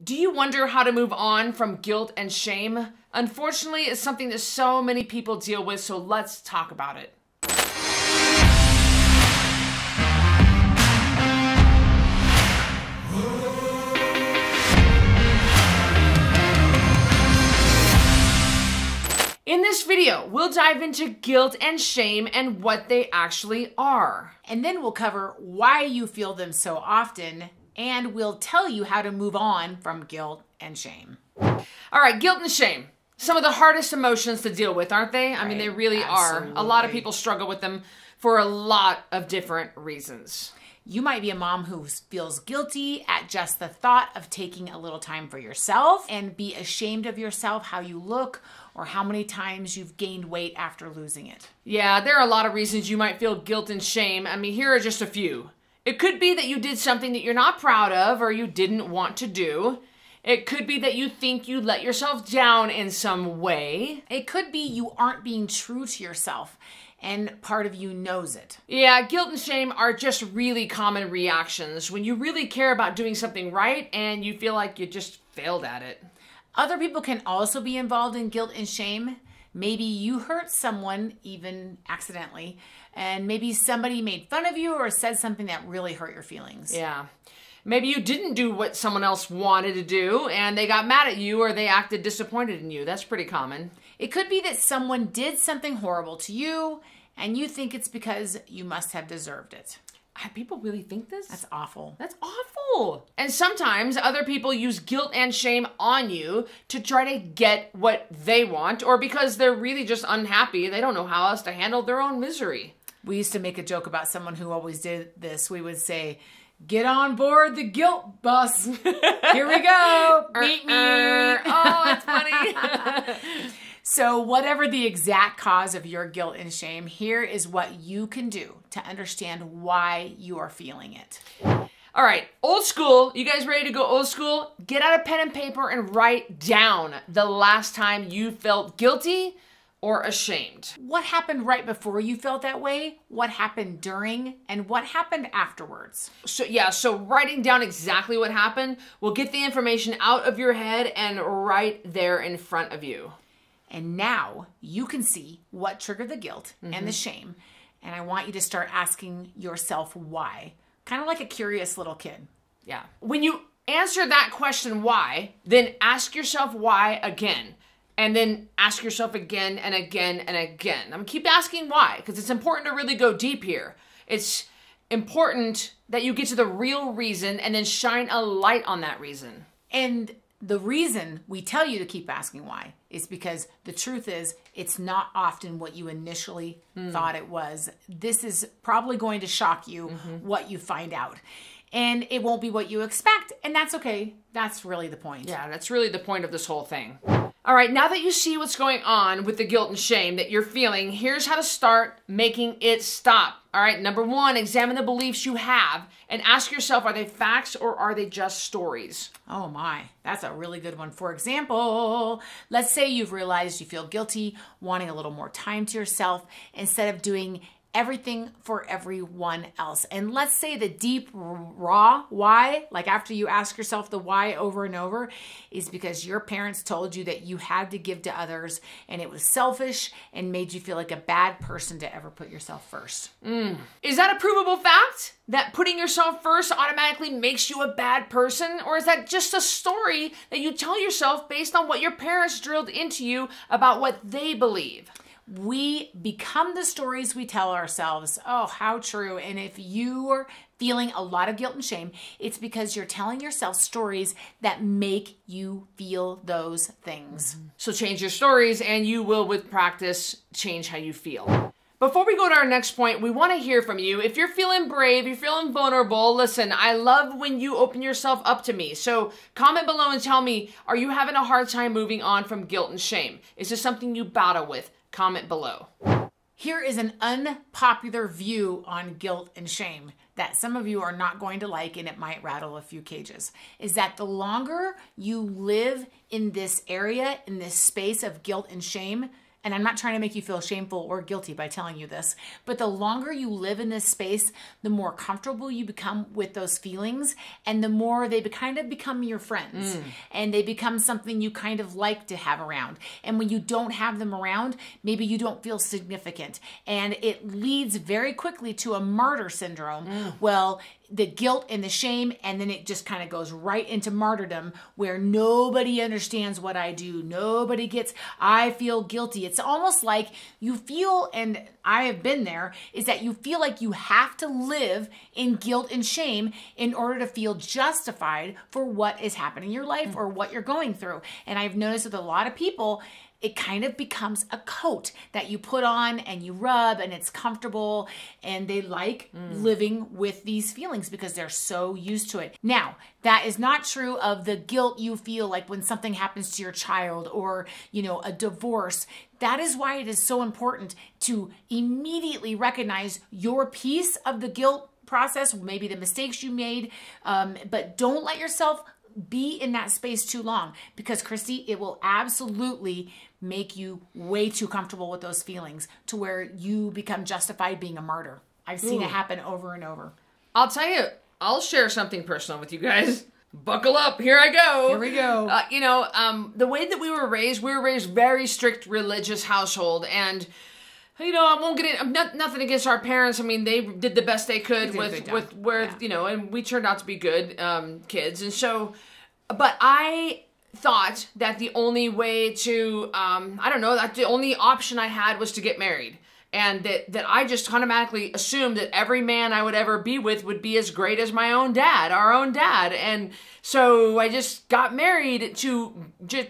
Do you wonder how to move on from guilt and shame? Unfortunately, it's something that so many people deal with, so let's talk about it. In this video, we'll dive into guilt and shame and what they actually are. And then we'll cover why you feel them so often, and we'll tell you how to move on from guilt and shame. All right, guilt and shame. Some of the hardest emotions to deal with, aren't they? I mean, they really are. A lot of people struggle with them for a lot of different reasons. You might be a mom who feels guilty at just the thought of taking a little time for yourself and be ashamed of yourself, how you look, or how many times you've gained weight after losing it. Yeah, there are a lot of reasons you might feel guilt and shame. I mean, here are just a few. It could be that you did something that you're not proud of or you didn't want to do. It could be that you think you let yourself down in some way. It could be you aren't being true to yourself and part of you knows it. Yeah, guilt and shame are just really common reactions when you really care about doing something right and you feel like you just failed at it. Other people can also be involved in guilt and shame. Maybe you hurt someone, even accidentally, and maybe somebody made fun of you or said something that really hurt your feelings. Yeah. Maybe you didn't do what someone else wanted to do and they got mad at you or they acted disappointed in you. That's pretty common. It could be that someone did something horrible to you and you think it's because you must have deserved it. People really think this? That's awful. That's awful. And sometimes other people use guilt and shame on you to try to get what they want or because they're really just unhappy. They don't know how else to handle their own misery. We used to make a joke about someone who always did this. We would say, "Get on board the guilt bus. Here we go. Meet me." Oh, that's funny. So whatever the exact cause of your guilt and shame, here is what you can do to understand why you are feeling it. All right, old school. You guys ready to go old school? Get out a pen and paper and write down the last time you felt guilty or ashamed. What happened right before you felt that way? What happened during? And what happened afterwards? So writing down exactly what happened will get the information out of your head and right there in front of you. And now you can see what triggered the guilt and the shame. And I want you to start asking yourself why. Kind of like a curious little kid. Yeah. When you answer that question, why, then ask yourself why again. And then ask yourself again and again and again. I'm gonna keep asking why, because it's important to really go deep here. It's important that you get to the real reason and then shine a light on that reason. And the reason we tell you to keep asking why is because the truth is it's not often what you initially thought it was. This is probably going to shock you what you find out. And it won't be what you expect, and that's okay. That's really the point. Yeah, that's really the point of this whole thing. All right, now that you see what's going on with the guilt and shame that you're feeling, here's how to start making it stop. All right, number one, examine the beliefs you have and ask yourself, are they facts or are they just stories? Oh my, that's a really good one. For example, let's say you've realized you feel guilty, wanting a little more time to yourself instead of doing everything for everyone else. And let's say the deep, raw why, like after you ask yourself the why over and over, is because your parents told you that you had to give to others and it was selfish and made you feel like a bad person to ever put yourself first. Is that a provable fact? That putting yourself first automatically makes you a bad person? Or is that just a story that you tell yourself based on what your parents drilled into you about what they believe? We become the stories we tell ourselves. Oh, how true. And if you're feeling a lot of guilt and shame, it's because you're telling yourself stories that make you feel those things. So change your stories and you will, with practice, change how you feel. Before we go to our next point, we want to hear from you. If you're feeling brave, you're feeling vulnerable, listen, I love when you open yourself up to me. So comment below and tell me, are you having a hard time moving on from guilt and shame? Is this something you battle with? Comment below. Here is an unpopular view on guilt and shame that some of you are not going to like, and it might rattle a few cages, is that the longer you live in this area, in this space of guilt and shame, and I'm not trying to make you feel shameful or guilty by telling you this, but the longer you live in this space, the more comfortable you become with those feelings, and the more they kind of become your friends, and they become something you kind of like to have around. And when you don't have them around, maybe you don't feel significant, and it leads very quickly to a martyr syndrome. Well, the guilt and the shame, and then it just kind of goes right into martyrdom, where nobody understands what I do. Nobody gets, I feel guilty. It's almost like you feel, and I have been there, is that you feel like you have to live in guilt and shame in order to feel justified for what is happening in your life or what you're going through. And I've noticed with a lot of people, it kind of becomes a coat that you put on and you rub, and it's comfortable, and they like living with these feelings because they're so used to it. Now, that is not true of the guilt you feel like when something happens to your child or, you know, a divorce. That is why it is so important to immediately recognize your piece of the guilt process, maybe the mistakes you made, but don't let yourself be in that space too long, because Cristy, it will absolutely make you way too comfortable with those feelings to where you become justified being a martyr. I've seen it happen over and over. I'll tell you, I'll share something personal with you guys. Buckle up, here I go. Here we go. You know, the way that we were raised very strict religious household, and you know, I won't get in, nothing against our parents. I mean, they did the best they could with where, you know, and we turned out to be good kids. And so, but I thought that the only way to, I don't know, that the only option I had was to get married. And that I just automatically assumed that every man I would ever be with would be as great as my own dad, our own dad. And so I just got married to just...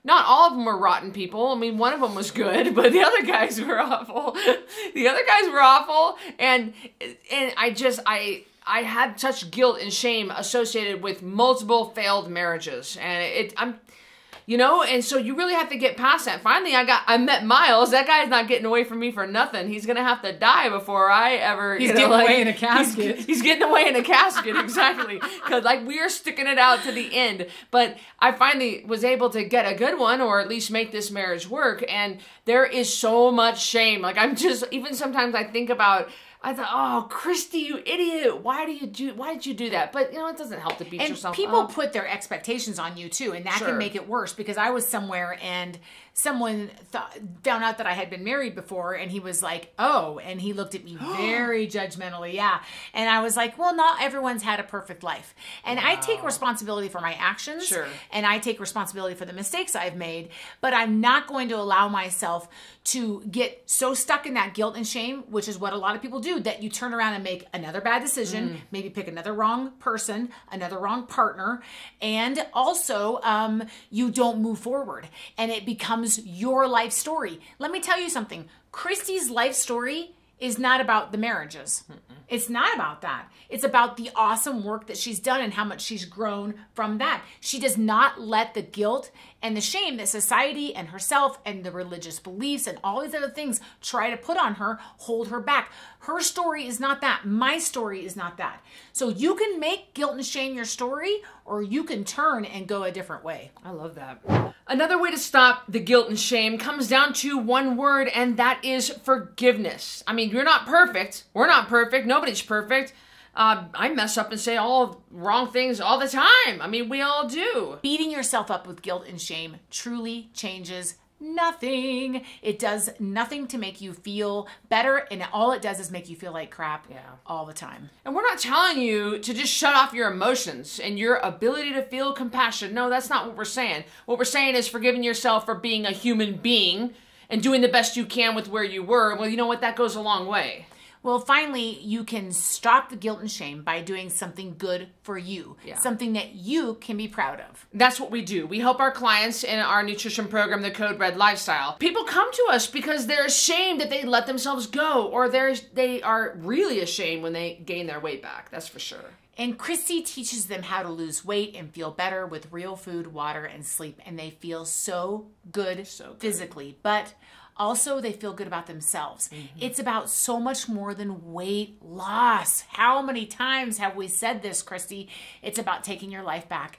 Not all of them were rotten people. I mean, one of them was good, but the other guys were awful. The other guys were awful, and I had such guilt and shame associated with multiple failed marriages, and you know, and so you really have to get past that. Finally, I met Miles. That guy's not getting away from me for nothing. He's gonna have to die before I ever. He's getting away in a casket. He's getting away in a casket, exactly. Because like we are sticking it out to the end. But I finally was able to get a good one, or at least make this marriage work. And there is so much shame. Like I'm just, even sometimes I think about. I thought, oh, Cristy, you idiot. Why did you do that? But, you know, it doesn't help to beat yourself up. And people put their expectations on you, too, and that can make it worse, because I was somewhere and someone found out that I had been married before, and he was like, oh, and he looked at me very judgmentally, yeah. And I was like, well, not everyone's had a perfect life. And I take responsibility for my actions, and I take responsibility for the mistakes I've made, but I'm not going to allow myself to get so stuck in that guilt and shame, which is what a lot of people do, that you turn around and make another bad decision, maybe pick another wrong person, another wrong partner, and also you don't move forward, and it becomes your life story. Let me tell you something. Cristy's life story is not about the marriages. It's not about that. It's about the awesome work that she's done and how much she's grown from that. She does not let the guilt and the shame that society and herself and the religious beliefs and all these other things try to put on her hold her back. Her story is not that. My story is not that. So you can make guilt and shame your story, or you can turn and go a different way. I love that. Another way to stop the guilt and shame comes down to one word, and that is forgiveness. I mean, you're not perfect. We're not perfect. Nobody's perfect. I mess up and say all wrong things all the time. I mean, we all do. Beating yourself up with guilt and shame truly changes nothing. It does nothing to make you feel better, and all it does is make you feel like crap all the time. And we're not telling you to just shut off your emotions and your ability to feel compassion. No, that's not what we're saying. What we're saying is forgiving yourself for being a human being and doing the best you can with where you were. Well, you know what? That goes a long way. Well, finally, you can stop the guilt and shame by doing something good for you, something that you can be proud of. That's what we do. We help our clients in our nutrition program, the Code Red Lifestyle. People come to us because they're ashamed that they let themselves go, or they are really ashamed when they gain their weight back. That's for sure. And Cristy teaches them how to lose weight and feel better with real food, water, and sleep. And they feel so good physically, but also they feel good about themselves. It's about so much more than weight loss. How many times have we said this, Cristy? It's about taking your life back,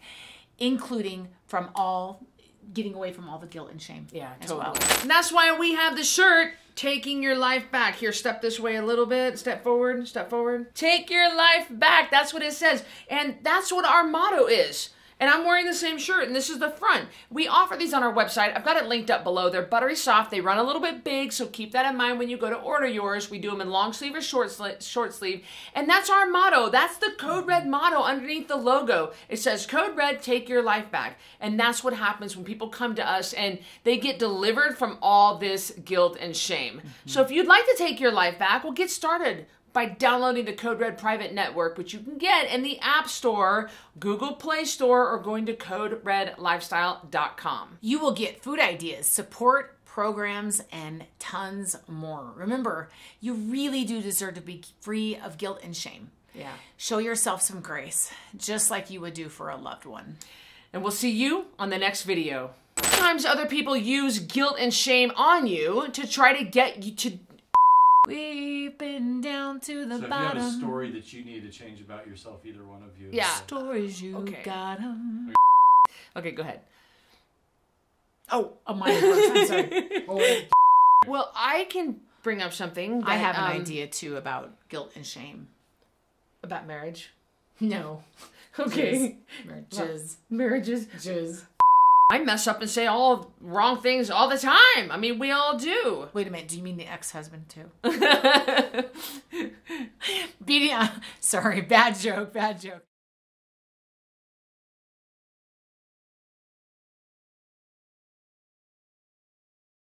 including from all getting away from all the guilt and shame. Yeah, as totally. well. And that's why we have the shirt, Taking Your Life Back. Here, step this way a little bit. Step forward, step forward. Take your life back. That's what it says. And that's what our motto is. And I'm wearing the same shirt, and this is the front. We offer these on our website. I've got it linked up below. They're buttery soft. They run a little bit big, so keep that in mind when you go to order yours. We do them in long sleeve or short sleeve. And that's our motto. That's the Code Red motto underneath the logo. It says, Code Red, take your life back. And that's what happens when people come to us and they get delivered from all this guilt and shame. So if you'd like to take your life back, well, get started by downloading the Code Red private network, which you can get in the App Store, Google Play Store, or going to CodeRedLifestyle.com. You will get food ideas, support, programs, and tons more. Remember, you really do deserve to be free of guilt and shame. Yeah. Show yourself some grace, just like you would do for a loved one. And we'll see you on the next video. Sometimes other people use guilt and shame on you to try to get you to... We've been down to the So bottom. if you have a story that you need to change about yourself, either one of you. Yeah. Stories you Okay. got 'em. Okay, go ahead. Oh, mine works. I'm sorry. Well, I can bring up something that, I have an idea too about guilt and shame. about marriage. No. Okay. Marriages. Marriages. I mess up and say all wrong things all the time. I mean, we all do. Wait a minute. Do you mean the ex-husband too? Okay. Sorry. Bad joke.